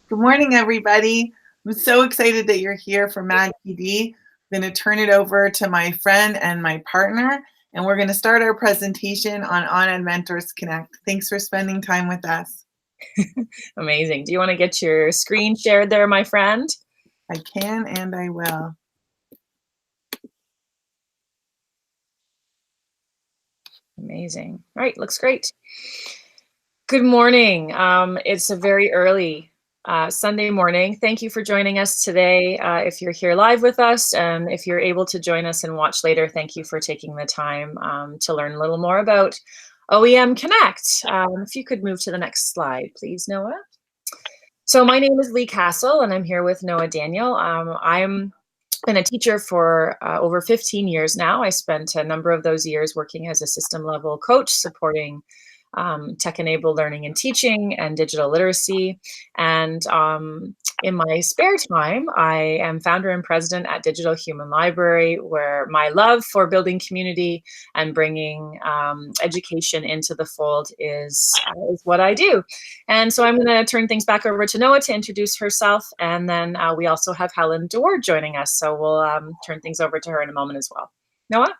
Good morning, everybody. I'm so excited that you're here for Mag PD. I'm going to turn it over to my friend and my partner, and we're going to start our presentation on OnEdMentors Connect. Thanks for spending time with us. Amazing. Do you want to get your screen shared there, my friend? I can and I will. Amazing. All right, looks great. Good morning. It's a very early Sunday morning. Thank you for joining us today. If you're here live with us, and if you're able to join us and watch later, thank you for taking the time to learn a little more about OEMConnect. If you could move to the next slide, please, Noah. So my name is Leigh Cassell, and I'm here with Noah Daniel. I'm been a teacher for over 15 years now. I spent a number of those years working as a system level coach, supporting tech-enabled learning and teaching and digital literacy. And in my spare time, I am founder and president at Digital Human Library, where my love for building community and bringing education into the fold is what I do. And so I'm going to turn things back over to Noah to introduce herself. And then we also have Helen DeWard joining us. So we'll turn things over to her in a moment as well. Noah?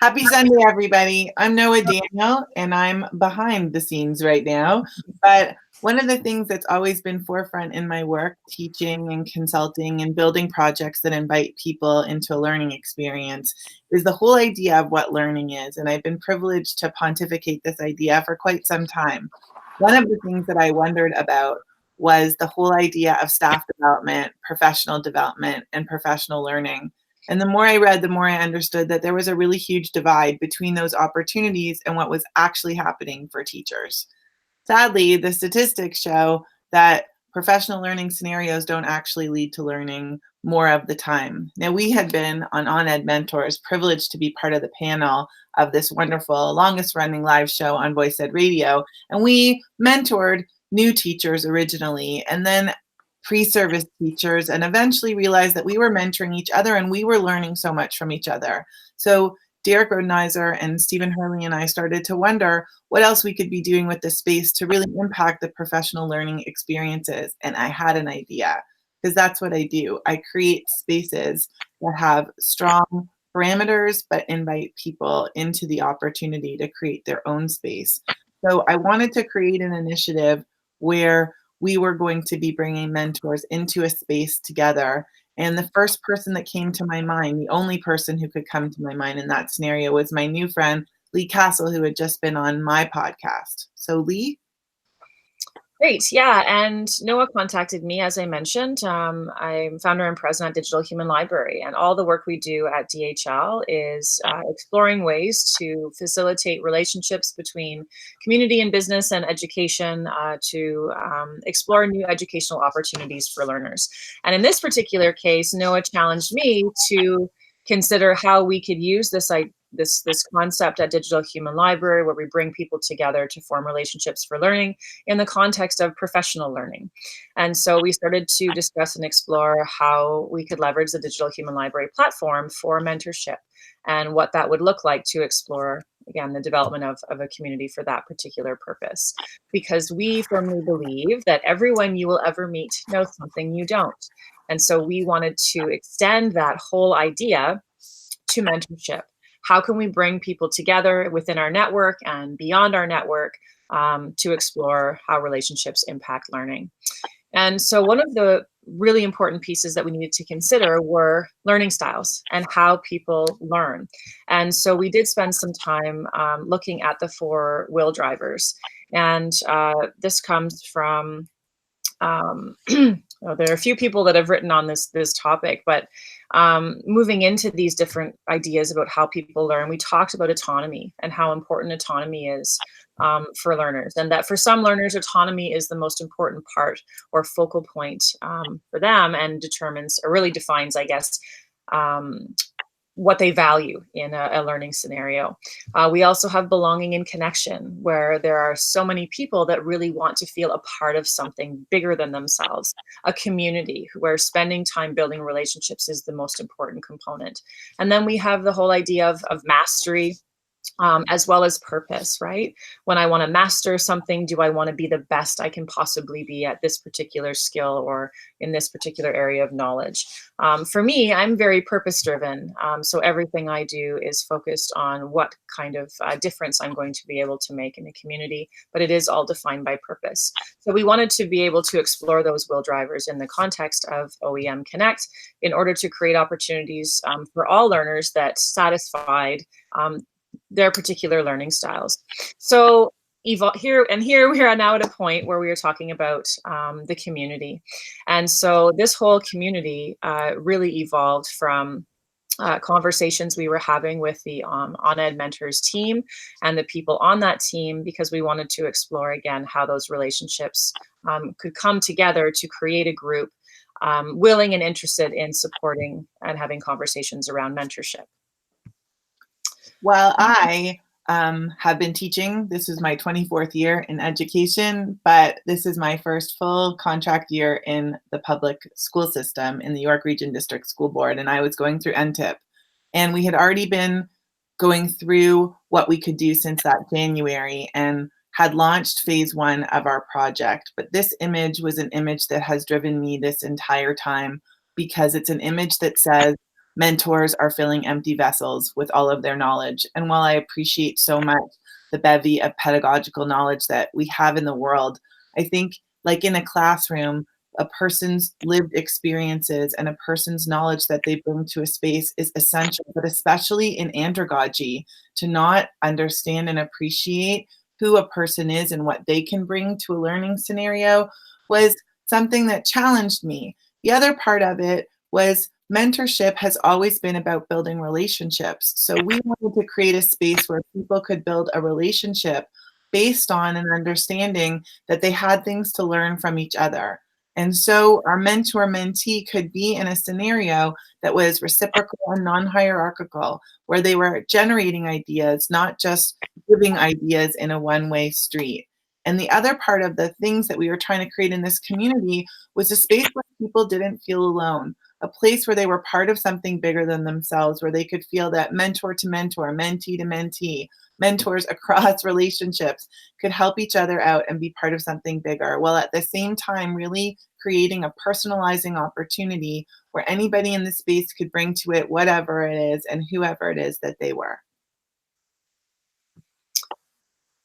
Happy Sunday, everybody. I'm Noah Daniel, and I'm behind the scenes right now. But one of the things that's always been forefront in my work, teaching and consulting and building projects that invite people into a learning experience, is the whole idea of what learning is. And I've been privileged to pontificate this idea for quite some time. One of the things that I wondered about was the whole idea of staff development, professional development, and professional learning. And the more I read, the more I understood that there was a really huge divide between those opportunities and what was actually happening for teachers. Sadly, the statistics show that professional learning scenarios don't actually lead to learning more of the time. Now, we had been on OnEdMentors privileged to be part of the panel of this wonderful, longest running live show on Voice Ed Radio, and we mentored new teachers originally, and then pre-service teachers, and eventually realized that we were mentoring each other and we were learning so much from each other. So Derek Rodenizer and Stephen Hurley and I started to wonder what else we could be doing with this space to really impact the professional learning experiences. And I had an idea, because that's what I do. I create spaces that have strong parameters, but invite people into the opportunity to create their own space. So I wanted to create an initiative where we were going to be bringing mentors into a space together. And the first person that came to my mind, the only person who could come to my mind in that scenario, was my new friend, Leigh Cassell, who had just been on my podcast. So Leigh? Great, yeah, and Noah contacted me, as I mentioned. I'm founder and president at Digital Human Library, and all the work we do at DHL is exploring ways to facilitate relationships between community and business and education to explore new educational opportunities for learners. And in this particular case, Noah challenged me to consider how we could use this concept at Digital Human Library, where we bring people together to form relationships for learning in the context of professional learning. And so we started to discuss and explore how we could leverage the Digital Human Library platform for mentorship and what that would look like to explore, again, the development of a community for that particular purpose. Because we firmly believe that everyone you will ever meet knows something you don't. And so we wanted to extend that whole idea to mentorship. How can we bring people together within our network and beyond our network to explore how relationships impact learning? And so one of the really important pieces that we needed to consider were learning styles and how people learn. And so we did spend some time looking at the 4 will drivers. And this comes from, there are a few people that have written on this topic, but moving into these different ideas about how people learn, we talked about autonomy and how important autonomy is for learners, and that for some learners, autonomy is the most important part or focal point for them, and determines or really defines, I guess, what they value in a learning scenario. We also have belonging and connection, where there are so many people that really want to feel a part of something bigger than themselves, a community where spending time building relationships is the most important component. And then we have the whole idea of mastery as well as purpose, right? When I want to master something, do I want to be the best I can possibly be at this particular skill or in this particular area of knowledge? For me, I'm very purpose driven. So everything I do is focused on what kind of difference I'm going to be able to make in the community, but it is all defined by purpose. So we wanted to be able to explore those will drivers in the context of OEM Connect in order to create opportunities for all learners that satisfied their particular learning styles. So here we are now at a point where we are talking about the community. And so this whole community really evolved from conversations we were having with the OnEdMentors team and the people on that team, because we wanted to explore again how those relationships could come together to create a group willing and interested in supporting and having conversations around mentorship. Well, I have been teaching. This is my 24th year in education, but this is my first full contract year in the public school system in the York Region District School Board, and I was going through NTIP. And we had already been going through what we could do since that January and had launched phase 1 of our project. But this image was an image that has driven me this entire time, because it's an image that says, mentors are filling empty vessels with all of their knowledge. And while I appreciate so much the bevy of pedagogical knowledge that we have in the world, I think, like in a classroom, a person's lived experiences and a person's knowledge that they bring to a space is essential, but especially in andragogy, to not understand and appreciate who a person is and what they can bring to a learning scenario was something that challenged me. The other part of it was mentorship has always been about building relationships. So we wanted to create a space where people could build a relationship based on an understanding that they had things to learn from each other. And so our mentor-mentee could be in a scenario that was reciprocal and non-hierarchical, where they were generating ideas, not just giving ideas in a one-way street. And the other part of the things that we were trying to create in this community was a space where people didn't feel alone, a place where they were part of something bigger than themselves, where they could feel that mentor to mentor, mentee to mentee, mentors across relationships could help each other out and be part of something bigger, while at the same time really creating a personalizing opportunity where anybody in the space could bring to it whatever it is and whoever it is that they were.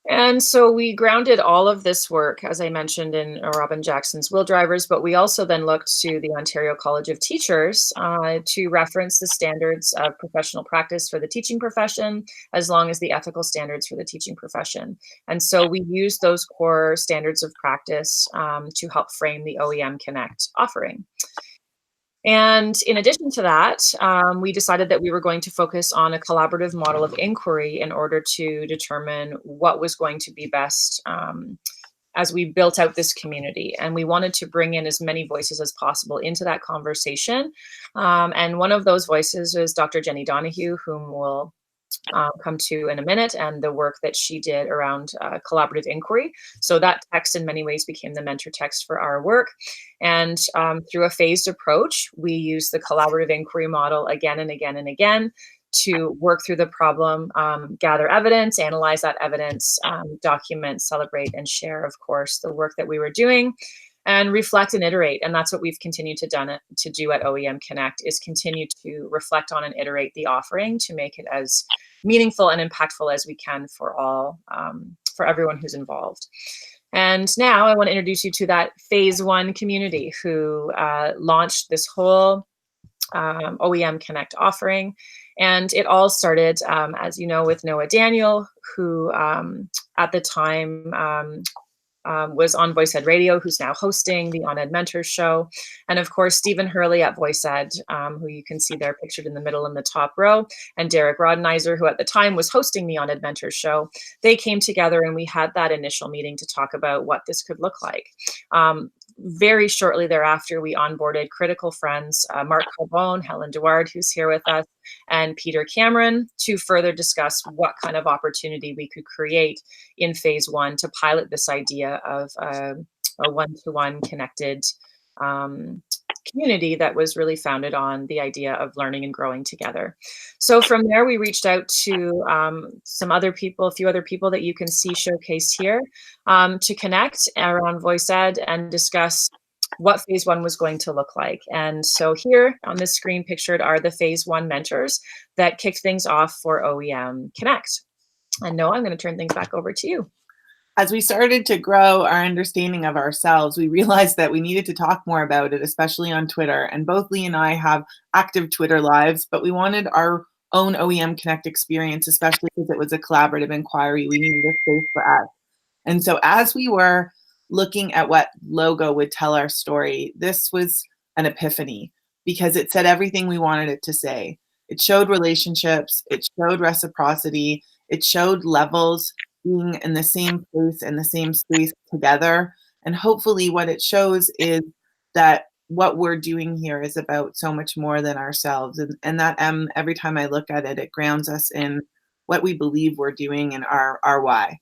And so we grounded all of this work, as I mentioned, in Robin Jackson's Will Drivers, but we also then looked to the Ontario College of Teachers to reference the standards of professional practice for the teaching profession, as long as the ethical standards for the teaching profession. And so we used those core standards of practice to help frame the OEM Connect offering. And in addition to that, we decided that we were going to focus on a collaborative model of inquiry in order to determine what was going to be best as we built out this community. And we wanted to bring in as many voices as possible into that conversation. And one of those voices is Dr. Jenny Donahue, whom we'll come to in a minute, and the work that she did around collaborative inquiry. So that text in many ways became the mentor text for our work. And through a phased approach, we use the collaborative inquiry model again and again and again to work through the problem, gather evidence, analyze that evidence, document, celebrate, and share, of course, the work that we were doing, and reflect and iterate. And that's what we've continued to do at OEM Connect, is continue to reflect on and iterate the offering to make it as meaningful and impactful as we can for everyone who's involved. And now I want to introduce you to that phase 1 community who launched this whole OEM Connect offering. And it all started, as you know, with Noah Daniel, who at the time was on VoiceEd Radio, who's now hosting the OnEdMentors show. And of course, Stephen Hurley at VoiceEd, who you can see there pictured in the middle in the top row, and Derek Rodenizer, who at the time was hosting the OnEdMentors show. They came together and we had that initial meeting to talk about what this could look like. Very shortly thereafter, we onboarded critical friends, Mark Carbone, Helen Duard, who's here with us, and Peter Cameron, to further discuss what kind of opportunity we could create in phase 1 to pilot this idea of a one-to-one connected community that was really founded on the idea of learning and growing together. So from there, we reached out to some other people, a few other people that you can see showcased here, to connect around voice ed and discuss what phase one was going to look like. And so here on this screen pictured are the phase one mentors that kicked things off for OEM Connect. And Noah, I'm going to turn things back over to you. As we started to grow our understanding of ourselves, we realized that we needed to talk more about it, especially on Twitter. And both Leigh and I have active Twitter lives, but we wanted our own OEM Connect experience, especially because it was a collaborative inquiry. We needed a space for us. And so as we were looking at what logo would tell our story, this was an epiphany because it said everything we wanted it to say. It showed relationships, it showed reciprocity, it showed levels being in the same place and the same space together. And hopefully what it shows is that what we're doing here is about so much more than ourselves. And that every time I look at it, it grounds us in what we believe we're doing and our why.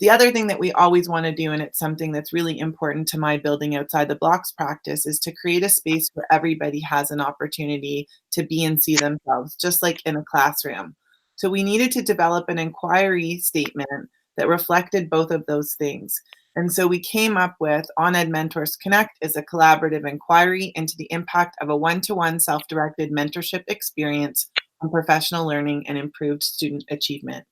The other thing that we always want to do, and it's something that's really important to my building outside the blocks practice, is to create a space where everybody has an opportunity to be and see themselves, just like in a classroom. So we needed to develop an inquiry statement that reflected both of those things. And so we came up with OnEdMentors Connect as a collaborative inquiry into the impact of a one-to-one self-directed mentorship experience on professional learning and improved student achievement.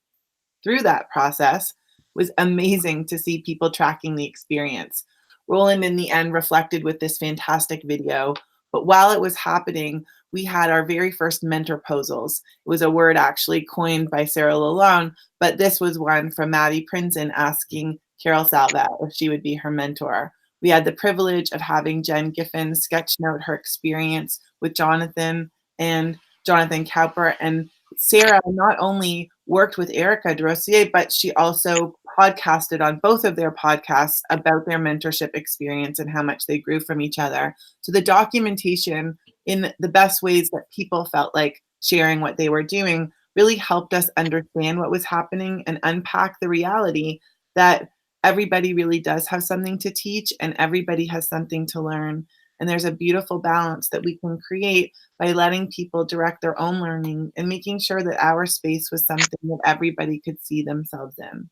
Through that process, was amazing to see people tracking the experience. Roland in the end reflected with this fantastic video, but while it was happening, we had our very first mentorposals. It was a word actually coined by Sarah Lalonde, but this was one from Maddie Prinzen asking Carol Salvat if she would be her mentor. We had the privilege of having Jen Giffen sketchnote her experience with Jonathan and Jonathan Cowper, and Sarah not only worked with Erica Drossier, but she also podcasted on both of their podcasts about their mentorship experience and how much they grew from each other. So the documentation in the best ways that people felt like sharing what they were doing really helped us understand what was happening and unpack the reality that everybody really does have something to teach and everybody has something to learn. And there's a beautiful balance that we can create by letting people direct their own learning and making sure that our space was something that everybody could see themselves in.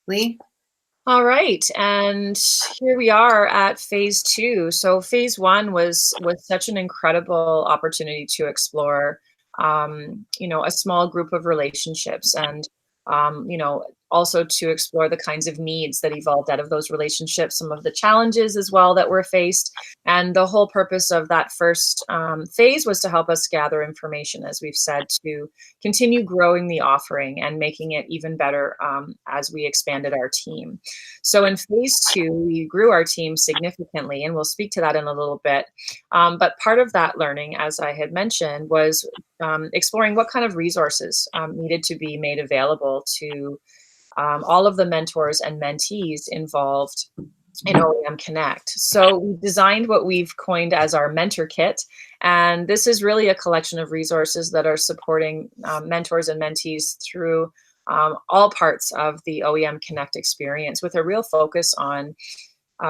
Leigh? All right, and here we are at phase two. So phase one was such an incredible opportunity to explore, a small group of relationships, and also to explore the kinds of needs that evolved out of those relationships, some of the challenges as well that were faced. And the whole purpose of that first phase was to help us gather information, as we've said, to continue growing the offering and making it even better as we expanded our team. So in phase two, we grew our team significantly, and we'll speak to that in a little bit. But part of that learning, as I had mentioned, was exploring what kind of resources needed to be made available to all of the mentors and mentees involved in OEM Connect. So we designed what we've coined as our mentor kit. And this is really a collection of resources that are supporting mentors and mentees through all parts of the OEM Connect experience, with a real focus on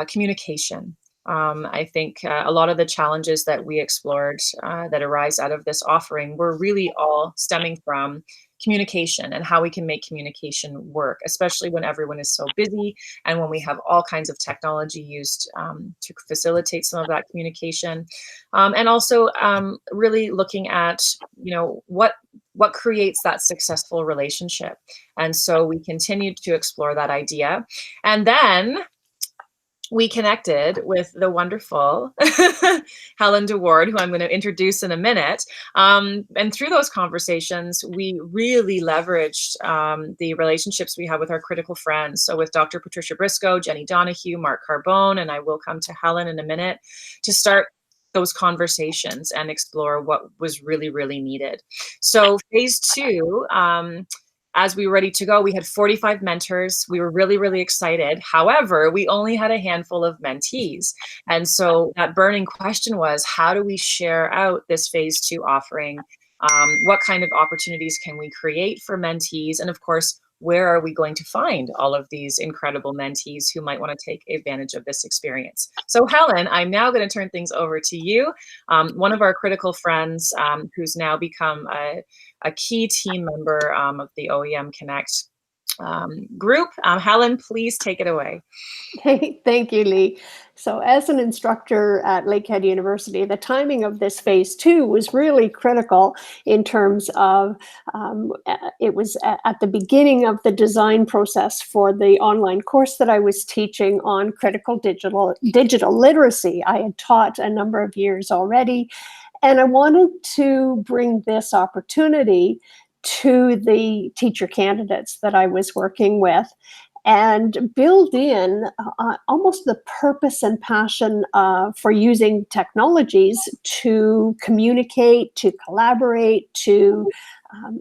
communication. I think a lot of the challenges that we explored that arise out of this offering were really all stemming from communication and how we can make communication work, especially when everyone is so busy and when we have all kinds of technology used to facilitate some of that communication. And also really looking at, what creates that successful relationship. And so we continued to explore that idea. And then we connected with the wonderful Helen DeWard, who I'm going to introduce in a minute. And through those conversations, we really leveraged the relationships we have with our critical friends. So with Dr. Patricia Briscoe, Jenny Donahue, Mark Carbone, and I will come to Helen in a minute, to start those conversations and explore what was really, really needed. So phase two, as we were ready to go, we had 45 mentors. We were really, really excited. However, we only had a handful of mentees. And so that burning question was, how do we share out this phase two offering? What kind of opportunities can we create for mentees? And of course, where are we going to find all of these incredible mentees who might want to take advantage of this experience? So Helen, I'm now going to turn things over to you. One of our critical friends who's now become a key team member of the OEMConnect group. Helen, please take it away. Thank you, Leigh. So as an instructor at Lakehead University, the timing of this phase 2 was really critical in terms of it was at the beginning of the design process for the online course that I was teaching on critical digital literacy. I had taught a number of years already, and I wanted to bring this opportunity to the teacher candidates that I was working with and build in almost the purpose and passion for using technologies to communicate, to collaborate, to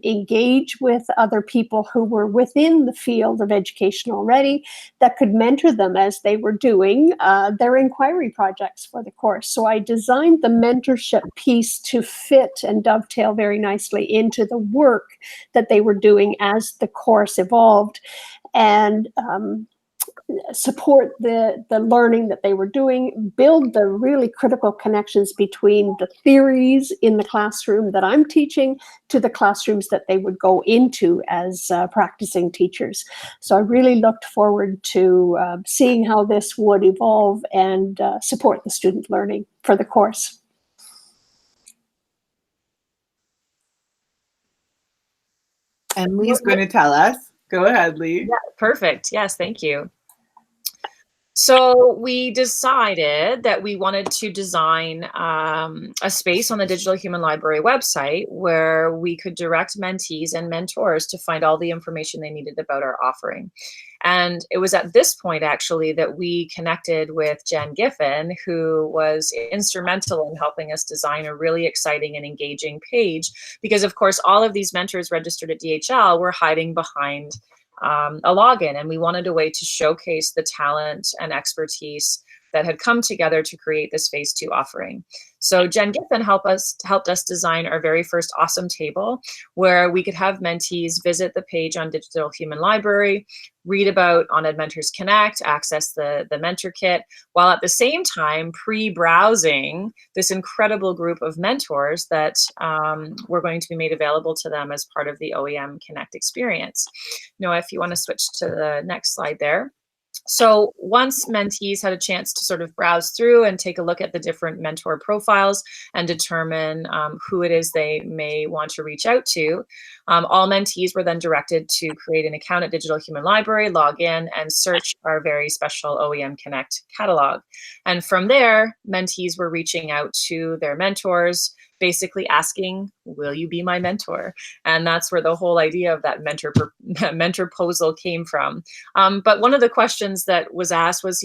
engage with other people who were within the field of education already that could mentor them as they were doing their inquiry projects for the course. So I designed the mentorship piece to fit and dovetail very nicely into the work that they were doing as the course evolved, and support the learning that they were doing, build the really critical connections between the theories in the classroom that I'm teaching to the classrooms that they would go into as practicing teachers. So I really looked forward to seeing how this would evolve and support the student learning for the course. And Leigh's going to tell us. Go ahead, Leigh. Yeah, perfect. Yes, thank you. So we decided that we wanted to design a space on the Digital Human Library website where we could direct mentees and mentors to find all the information they needed about our offering. And it was at this point, actually, that we connected with Jen Giffen, who was instrumental in helping us design a really exciting and engaging page, because, of course, all of these mentors registered at DHL were hiding behind a login, and we wanted a way to showcase the talent and expertise that had come together to create this phase 2 offering. So Jen Giffen helped us design our very first awesome table where we could have mentees visit the page on Digital Human Library, read about OnEdMentors Connect, access the mentor kit, while at the same time pre-browsing this incredible group of mentors that were going to be made available to them as part of the OEMConnect experience. Noah, if you want to switch to the next slide there. So once mentees had a chance to sort of browse through and take a look at the different mentor profiles and determine who it is they may want to reach out to, all mentees were then directed to create an account at Digital Human Library, log in, and search our very special OEMConnect catalog. And from there, mentees were reaching out to their mentors, basically asking, will you be my mentor? And that's where the whole idea of that mentor proposal came from. But one of the questions that was asked was,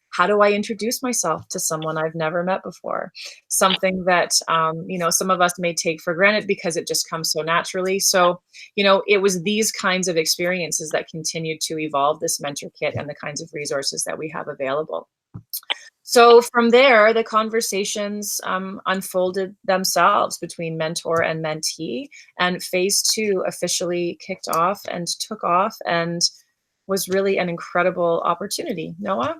how do I introduce myself to someone I've never met before? Something that, some of us may take for granted because it just comes so naturally. So, it was these kinds of experiences that continued to evolve this mentor kit and the kinds of resources that we have available. So from there, the conversations unfolded themselves between mentor and mentee, and phase 2 officially kicked off and took off and was really an incredible opportunity. Noah?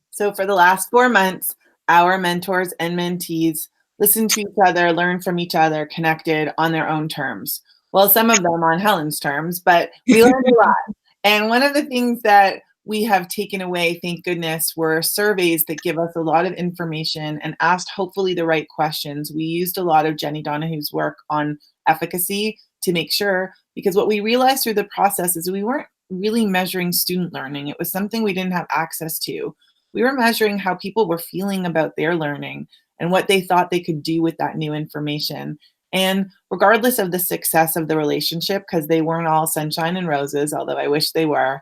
So for the last 4 months, our mentors and mentees listened to each other, learned from each other, connected on their own terms. Well, some of them on Helen's terms, but we learned a lot. And one of the things that we have taken away, thank goodness, were surveys that give us a lot of information and asked hopefully the right questions. We used a lot of Jenny Donahue's work on efficacy to make sure, because what we realized through the process is we weren't really measuring student learning. It was something we didn't have access to. We were measuring how people were feeling about their learning and what they thought they could do with that new information. And regardless of the success of the relationship, because they weren't all sunshine and roses, although I wish they were,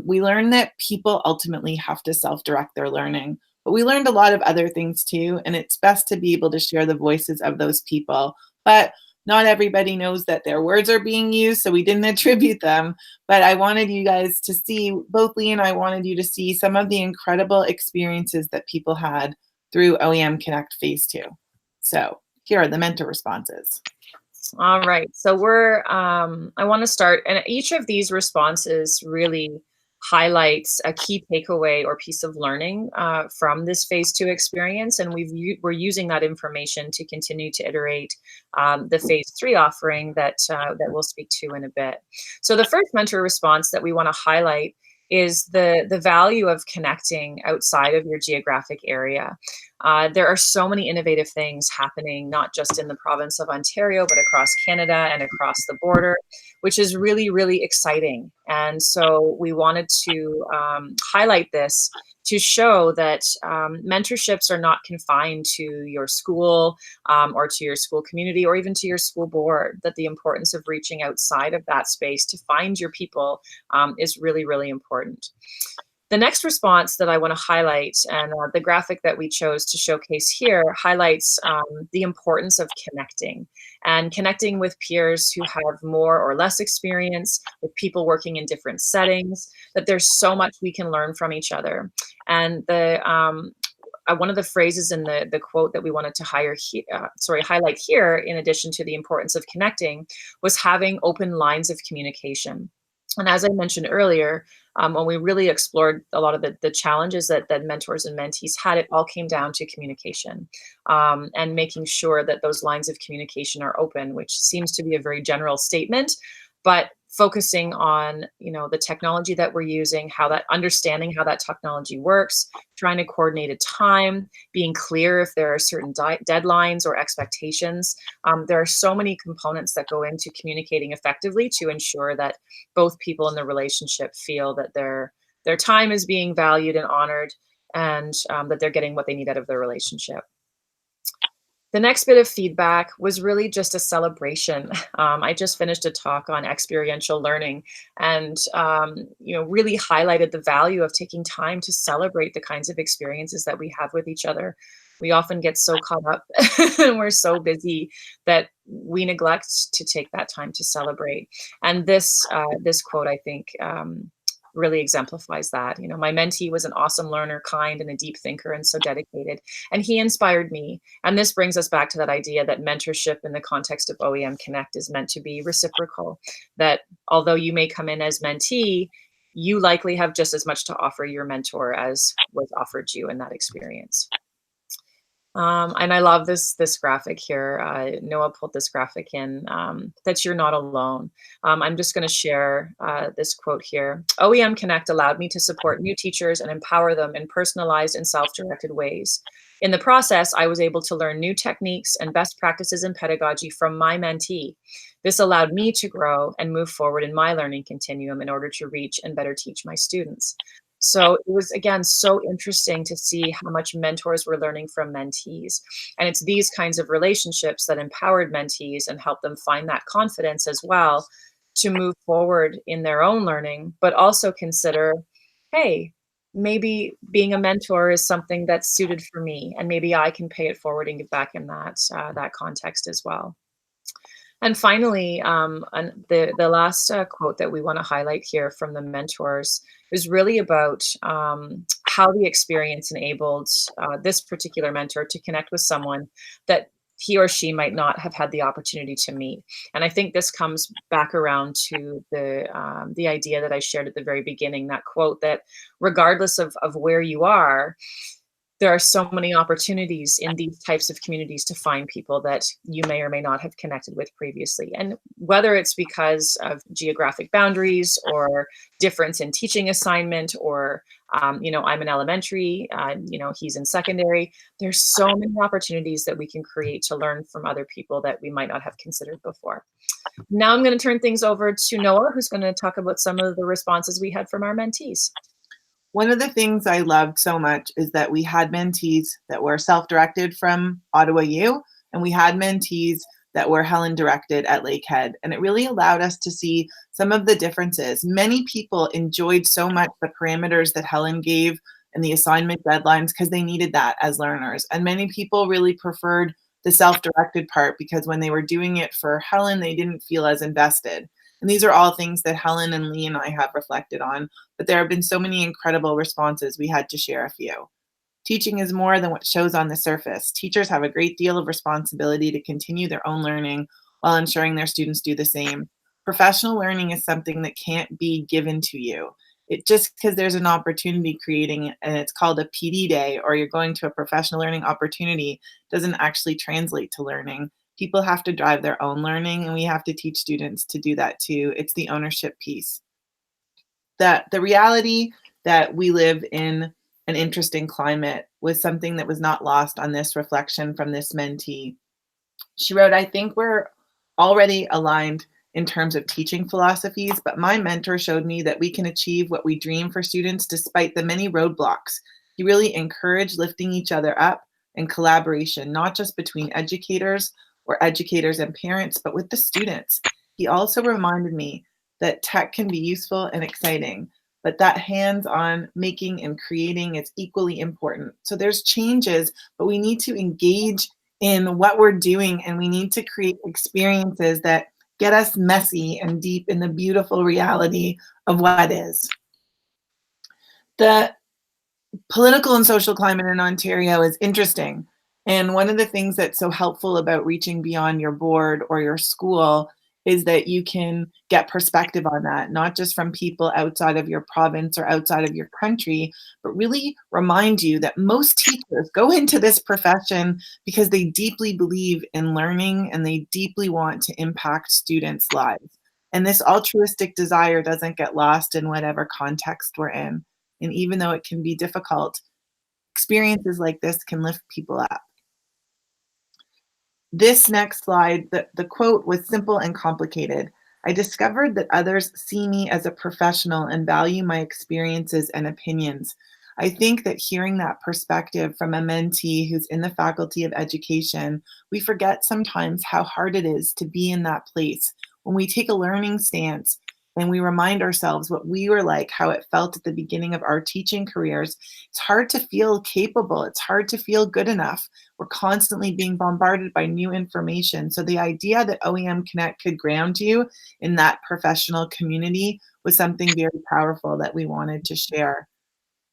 we learned that people ultimately have to self-direct their learning. But we learned a lot of other things too, and it's best to be able to share the voices of those people. But not everybody knows that their words are being used, so we didn't attribute them. But I wanted you guys to see, both Leigh and I wanted you to see some of the incredible experiences that people had through OEMConnect Phase 2. So here are the mentor responses. All right. So I want to start, and each of these responses really highlights a key takeaway or piece of learning from this phase 2 experience. And we're using that information to continue to iterate the phase 3 offering that we'll speak to in a bit. So the first mentor response that we want to highlight is the value of connecting outside of your geographic area. There are so many innovative things happening, not just in the province of Ontario, but across Canada and across the border, which is really, really exciting. And so we wanted to highlight this to show that mentorships are not confined to your school or to your school community or even to your school board, that the importance of reaching outside of that space to find your people is really, really important. The next response that I want to highlight, and the graphic that we chose to showcase here, highlights the importance of connecting with peers who have more or less experience, with people working in different settings, that there's so much we can learn from each other. And one of the phrases in the quote that we wanted to highlight here, in addition to the importance of connecting, was having open lines of communication. And as I mentioned earlier, when we really explored a lot of the challenges that mentors and mentees had, it all came down to communication and making sure that those lines of communication are open, which seems to be a very general statement, but focusing on, the technology that we're using, understanding how that technology works, trying to coordinate a time, being clear if there are certain deadlines or expectations. There are so many components that go into communicating effectively to ensure that both people in the relationship feel that their time is being valued and honored, and that they're getting what they need out of their relationship. The next bit of feedback was really just a celebration. I just finished a talk on experiential learning, and really highlighted the value of taking time to celebrate the kinds of experiences that we have with each other. We often get so caught up and we're so busy that we neglect to take that time to celebrate. And this quote, I think, really exemplifies that. My mentee was an awesome learner, kind, and a deep thinker, and so dedicated. And he inspired me. And this brings us back to that idea that mentorship in the context of OEMConnect is meant to be reciprocal, that although you may come in as mentee, you likely have just as much to offer your mentor as was offered you in that experience. And I love this graphic here. Noah pulled this graphic in, that you're not alone. I'm just going to share this quote here. OEMConnect allowed me to support new teachers and empower them in personalized and self-directed ways. In the process, I was able to learn new techniques and best practices in pedagogy from my mentee. This allowed me to grow and move forward in my learning continuum in order to reach and better teach my students. So it was, again, so interesting to see how much mentors were learning from mentees. And it's these kinds of relationships that empowered mentees and helped them find that confidence as well to move forward in their own learning, but also consider, hey, maybe being a mentor is something that's suited for me, and maybe I can pay it forward and give back in that context as well. And finally, the last quote that we want to highlight here from the mentors is really about how the experience enabled this particular mentor to connect with someone that he or she might not have had the opportunity to meet. And I think this comes back around to the idea that I shared at the very beginning, that quote that regardless of where you are, there are so many opportunities in these types of communities to find people that you may or may not have connected with previously. And whether it's because of geographic boundaries or difference in teaching assignment, or, I'm in elementary, he's in secondary, there's so many opportunities that we can create to learn from other people that we might not have considered before. Now I'm going to turn things over to Noah, who's going to talk about some of the responses we had from our mentees. One of the things I loved so much is that we had mentees that were self-directed from Ottawa U, and we had mentees that were Helen-directed at Lakehead. And it really allowed us to see some of the differences. Many people enjoyed so much the parameters that Helen gave and the assignment deadlines because they needed that as learners. And many people really preferred the self-directed part because when they were doing it for Helen, they didn't feel as invested. And these are all things that Helen and Leigh and I have reflected on, but there have been so many incredible responses, we had to share a few. Teaching is more than what shows on the surface. Teachers have a great deal of responsibility to continue their own learning while ensuring their students do the same. Professional learning is something that can't be given to you. It just because there's an opportunity creating and it's called a PD day, or you're going to a professional learning opportunity, doesn't actually translate to learning. People have to drive their own learning, and we have to teach students to do that too. It's the ownership piece. That the reality that we live in an interesting climate was something that was not lost on this reflection from this mentee. She wrote, I think we're already aligned in terms of teaching philosophies, but my mentor showed me that we can achieve what we dream for students despite the many roadblocks. He really encouraged lifting each other up and collaboration, not just between educators or educators and parents, but with the students. He also reminded me that tech can be useful and exciting, but that hands-on making and creating is equally important. So there's changes, but we need to engage in what we're doing, and we need to create experiences that get us messy and deep in the beautiful reality of what is. The political and social climate in Ontario is interesting. And one of the things that's so helpful about reaching beyond your board or your school is that you can get perspective on that, not just from people outside of your province or outside of your country, but really remind you that most teachers go into this profession because they deeply believe in learning and they deeply want to impact students' lives. And this altruistic desire doesn't get lost in whatever context we're in. And even though it can be difficult, experiences like this can lift people up. This next slide, the quote was simple and complicated. I discovered that others see me as a professional and value my experiences and opinions. I think that hearing that perspective from a mentee who's in the Faculty of Education, we forget sometimes how hard it is to be in that place. When we take a learning stance and we remind ourselves what we were like, how it felt at the beginning of our teaching careers, it's hard to feel capable. It's hard to feel good enough. We're constantly being bombarded by new information. So the idea that OEMConnect could ground you in that professional community was something very powerful that we wanted to share.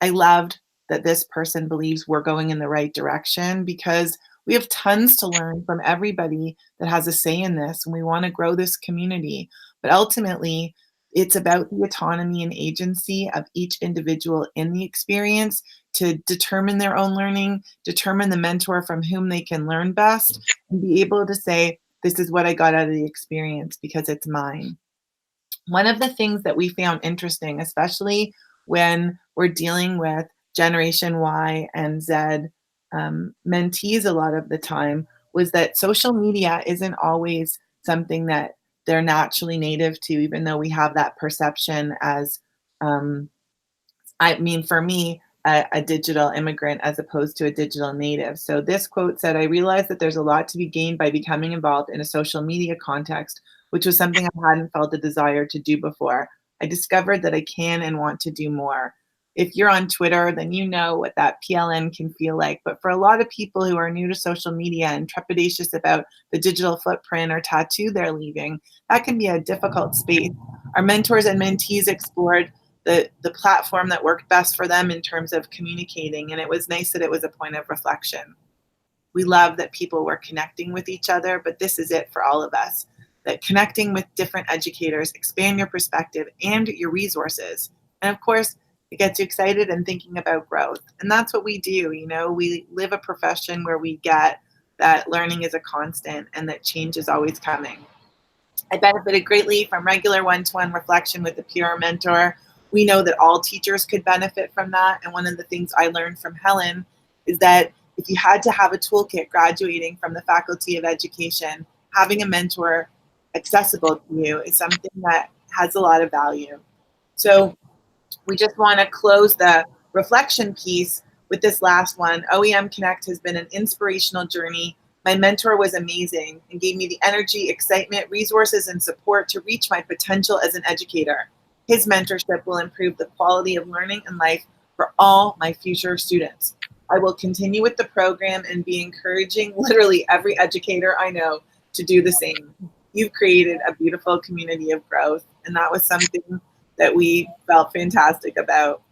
I loved that this person believes we're going in the right direction, because we have tons to learn from everybody that has a say in this, and we want to grow this community. But ultimately, it's about the autonomy and agency of each individual in the experience to determine their own learning, determine the mentor from whom they can learn best, and be able to say, this is what I got out of the experience because it's mine. One of the things that we found interesting, especially when we're dealing with Generation Y and Z mentees a lot of the time, was that social media isn't always something that they're naturally native to, even though we have that perception as, for me, a digital immigrant as opposed to a digital native. So this quote said, I realized that there's a lot to be gained by becoming involved in a social media context, which was something I hadn't felt a desire to do before. I discovered that I can and want to do more. If you're on Twitter, then you know what that PLN can feel like. But for a lot of people who are new to social media and trepidatious about the digital footprint or tattoo they're leaving, that can be a difficult space. Our mentors and mentees explored the platform that worked best for them in terms of communicating, and it was nice that it was a point of reflection. We love that people were connecting with each other, but this is it for all of us, that connecting with different educators expand your perspective and your resources. And of course, it gets you excited and thinking about growth. And that's what we do. We live a profession where we get that learning is a constant and that change is always coming. I benefited greatly from regular one-to-one reflection with a peer mentor. We know that all teachers could benefit from that. And one of the things I learned from Helen is that if you had to have a toolkit graduating from the Faculty of Education, having a mentor accessible to you is something that has a lot of value. So we just want to close the reflection piece with this last one. OEMConnect has been an inspirational journey. My mentor was amazing and gave me the energy, excitement, resources, and support to reach my potential as an educator. His mentorship will improve the quality of learning and life for all my future students. I will continue with the program and be encouraging literally every educator I know to do the same. You've created a beautiful community of growth, and that was something that we felt fantastic about.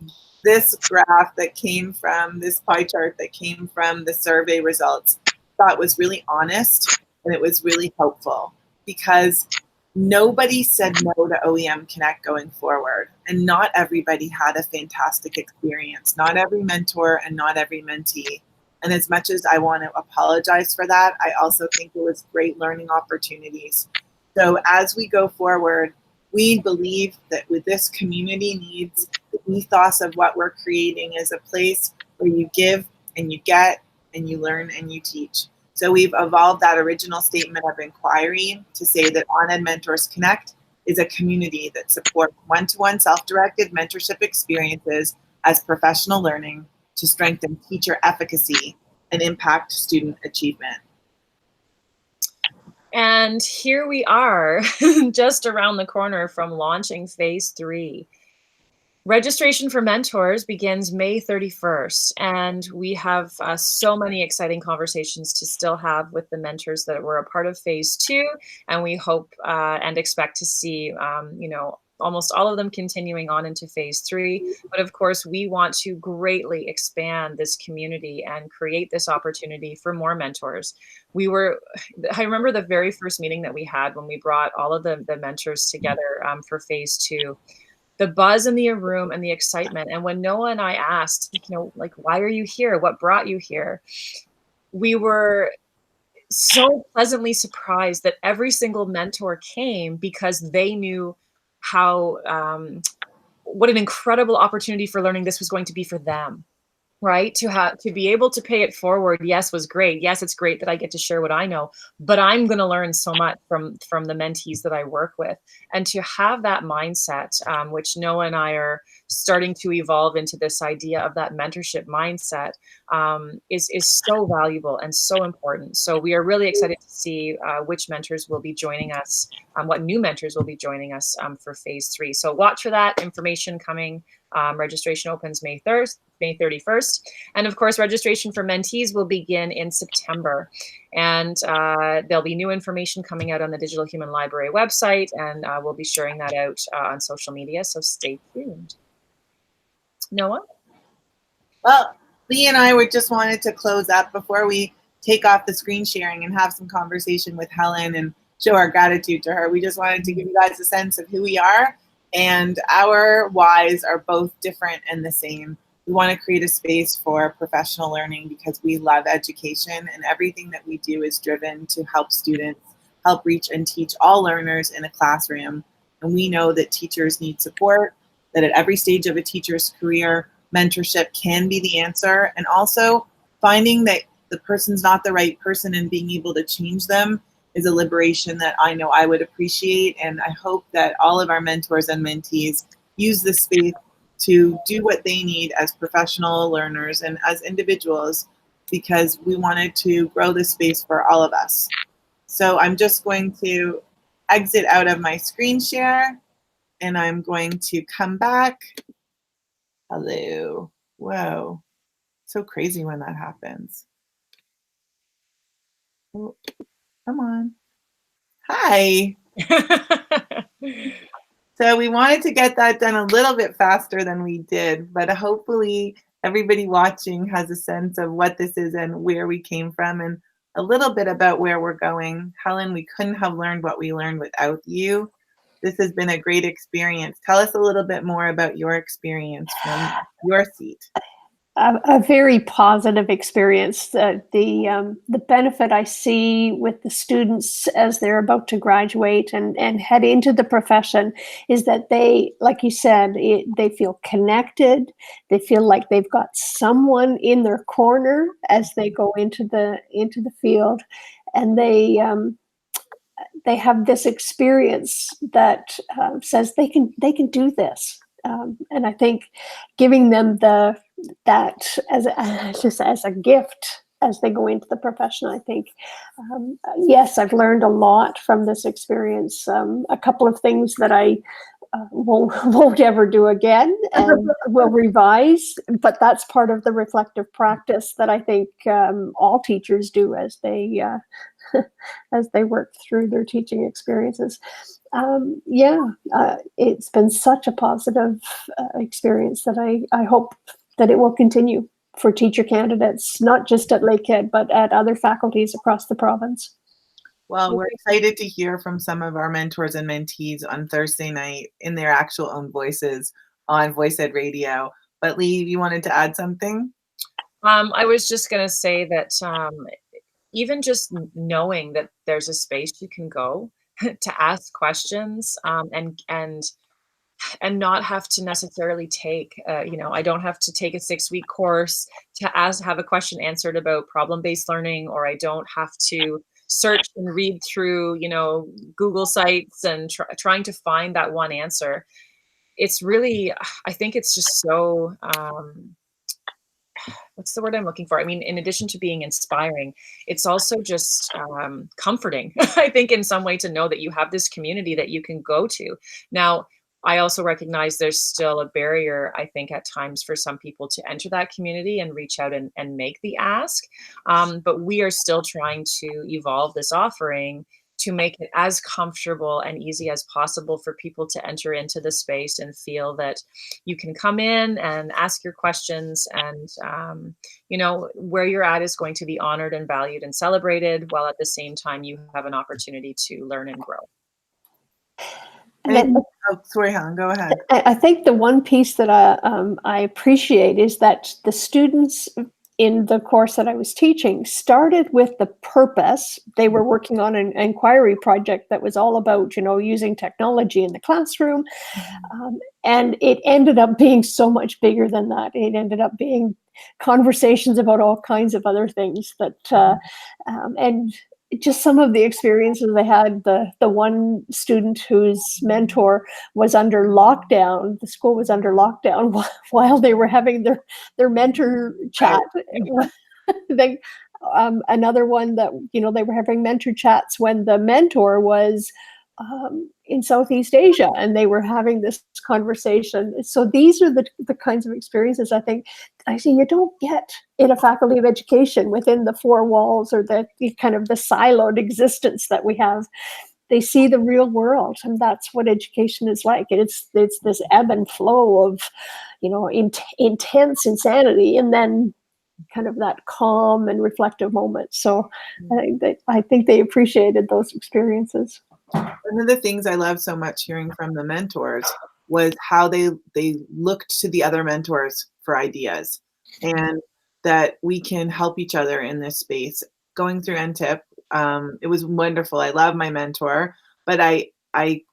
This graph that came from this pie chart that came from the survey results, I thought was really honest and it was really helpful. because nobody said no to OEM Connect going forward. And not everybody had a fantastic experience. Not every mentor and not every mentee. And as much as I want to apologize for that, I also think it was great learning opportunities. So as we go forward, we believe that with this community needs, the ethos of what we're creating is a place where you give and you get and you learn and you teach. So we've evolved that original statement of inquiry to say that OnEdMentors Connect is a community that supports one-to-one self-directed mentorship experiences as professional learning to strengthen teacher efficacy and impact student achievement. And here we are, just around the corner from launching phase 3. Registration for mentors begins May 31st, and we have so many exciting conversations to still have with the mentors that were a part of phase 2, and we hope and expect to see, almost all of them continuing on into phase 3. But of course, we want to greatly expand this community and create this opportunity for more mentors. I remember the very first meeting that we had when we brought all of the mentors together for phase 2. The buzz in the room and the excitement. And when Noah and I asked, why are you here? What brought you here? We were so pleasantly surprised that every single mentor came because they knew what an incredible opportunity for learning this was going to be for them. Right? To be able to pay it forward, yes, was great. Yes, it's great that I get to share what I know, but I'm going to learn so much from the mentees that I work with. And to have that mindset, which Noah and I are starting to evolve into this idea of that mentorship mindset, is so valuable and so important. So we are really excited to see which mentors will be joining us, what new mentors will be joining us for phase 3. So watch for that information coming. Registration opens May 31st. And of course, registration for mentees will begin in September. And there'll be new information coming out on the Digital Human Library website, and we'll be sharing that out on social media. So stay tuned. Noah? Well, Leigh and I just wanted to close up before we take off the screen sharing and have some conversation with Helen and show our gratitude to her. We just wanted to give you guys a sense of who we are, and our whys are both different and the same. We want to create a space for professional learning because we love education, and everything that we do is driven to help students help reach and teach all learners in a classroom. And we know that teachers need support, that at every stage of a teacher's career, mentorship can be the answer, and also finding that the person's not the right person and being able to change them is a liberation that I know I would appreciate. And I hope that all of our mentors and mentees use this space to do what they need as professional learners and as individuals, because we wanted to grow this space for all of us. So I'm just going to exit out of my screen share, and I'm going to come back. Hello. Whoa. So crazy when that happens. Oh, come on. Hi. So we wanted to get that done a little bit faster than we did, but hopefully everybody watching has a sense of what this is and where we came from and a little bit about where we're going. Helen, we couldn't have learned what we learned without you. This has been a great experience. Tell us a little bit more about your experience from your seat. A very positive experience. The benefit I see with the students as they're about to graduate and head into the profession is that they, like you said, they feel connected. They feel like they've got someone in their corner as they go into the field, and they have this experience that says they can do this. And I think giving them that as a gift as they go into the profession, I think, yes, I've learned a lot from this experience. A couple of things that I won't ever do again and will revise, but that's part of the reflective practice that I think all teachers do as they work through their teaching experiences. It's been such a positive experience that I hope that it will continue for teacher candidates, not just at Lakehead, but at other faculties across the province. Well, we're excited to hear from some of our mentors and mentees on Thursday night in their actual own voices on Voice Ed Radio. But Leigh, you wanted to add something? I was just going to say that even just knowing that there's a space you can go to ask questions, and not have to necessarily take, I don't have to take a 6-week course to have a question answered about problem-based learning, or I don't have to search and read through, Google sites and trying to find that one answer. It's really, I think it's just so, what's the word I'm looking for? I mean, in addition to being inspiring, it's also just comforting, I think, in some way, to know that you have this community that you can go to. Now, I also recognize there's still a barrier, I think, at times for some people to enter that community and reach out and make the ask. But we are still trying to evolve this offering to make it as comfortable and easy as possible for people to enter into the space and feel that you can come in and ask your questions, and where you're at is going to be honored and valued and celebrated, while at the same time you have an opportunity to learn and grow. Sorry, Helen, go ahead. I think the one piece that I appreciate is that the students in the course that I was teaching started with the purpose. They were working on an inquiry project that was all about, using technology in the classroom. And it ended up being so much bigger than that. It ended up being conversations about all kinds of other things and just some of the experiences they had. The one student whose mentor was under lockdown, the school was under lockdown while they were having their mentor chat. Another one that, they were having mentor chats when the mentor was in Southeast Asia, and they were having this conversation. So these are the kinds of experiences I think you don't get in a faculty of education within the four walls, or the kind of the siloed existence that we have. They see the real world, and that's what education is like. It's this ebb and flow of, intense insanity, and then kind of that calm and reflective moment. So I think they appreciated those experiences. One of the things I love so much hearing from the mentors was how they looked to the other mentors for ideas, and that we can help each other in this space. Going through NTIP, it was wonderful. I love my mentor, but I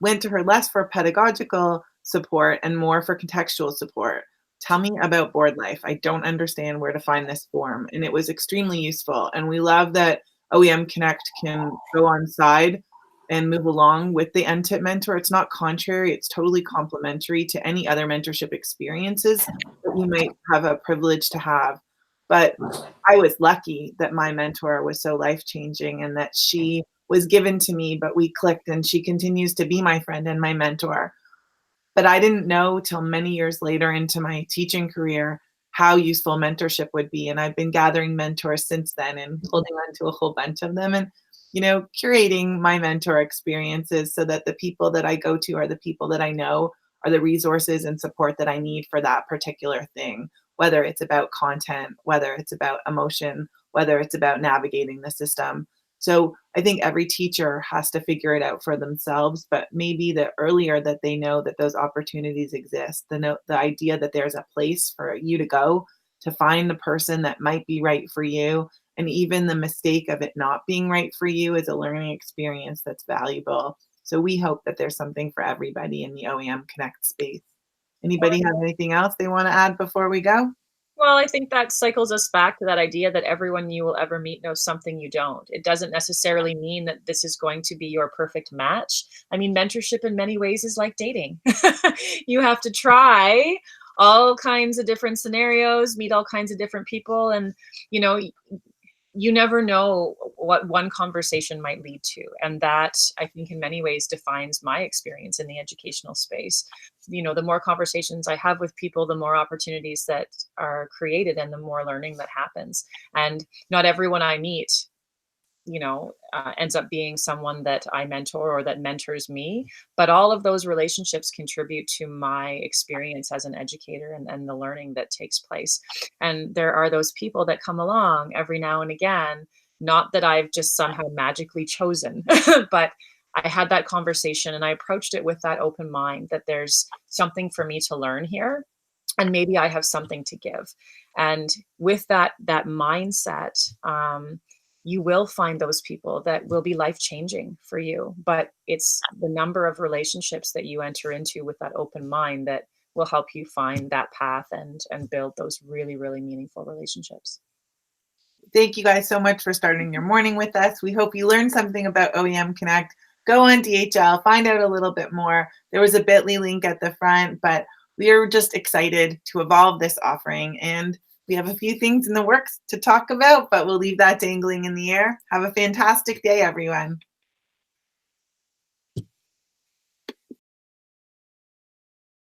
went to her less for pedagogical support and more for contextual support. Tell me about board life. I don't understand where to find this form. And it was extremely useful. And we love that OEMConnect can go on side and move along with the NTIP mentor. It's not contrary, it's totally complementary to any other mentorship experiences that you might have a privilege to have. But I was lucky that my mentor was so life-changing, and that she was given to me, but we clicked, and she continues to be my friend and my mentor. But I didn't know till many years later into my teaching career how useful mentorship would be. And I've been gathering mentors since then and holding on to a whole bunch of them, and curating my mentor experiences so that the people that I go to are the people that I know are the resources and support that I need for that particular thing, whether it's about content, whether it's about emotion, whether it's about navigating the system. So I think every teacher has to figure it out for themselves, but maybe the earlier that they know that those opportunities exist, the idea that there's a place for you to go to find the person that might be right for you, and even the mistake of it not being right for you is a learning experience that's valuable. So we hope that there's something for everybody in the OEMConnect space. Anybody have anything else they want to add before we go? Well, I think that cycles us back to that idea that everyone you will ever meet knows something you don't. It doesn't necessarily mean that this is going to be your perfect match. I mean, mentorship in many ways is like dating. You have to try all kinds of different scenarios, meet all kinds of different people, and you never know what one conversation might lead to. And that, I think, in many ways defines my experience in the educational space. The more conversations I have with people, the more opportunities that are created and the more learning that happens. And not everyone I meet, ends up being someone that I mentor or that mentors me. But all of those relationships contribute to my experience as an educator and the learning that takes place. And there are those people that come along every now and again Not that I've just somehow magically chosen, but I had that conversation and I approached it with that open mind that there's something for me to learn here, and maybe I have something to give. And with that mindset, you will find those people that will be life changing for you. But it's the number of relationships that you enter into with that open mind that will help you find that path and build those really, really meaningful relationships. Thank you guys so much for starting your morning with us. We hope you learned something about OEM Connect. Go on DHL, find out a little bit more. There was a bit.ly link at the front, but we are just excited to evolve this offering. And we have a few things in the works to talk about, but we'll leave that dangling in the air. Have a fantastic day, everyone.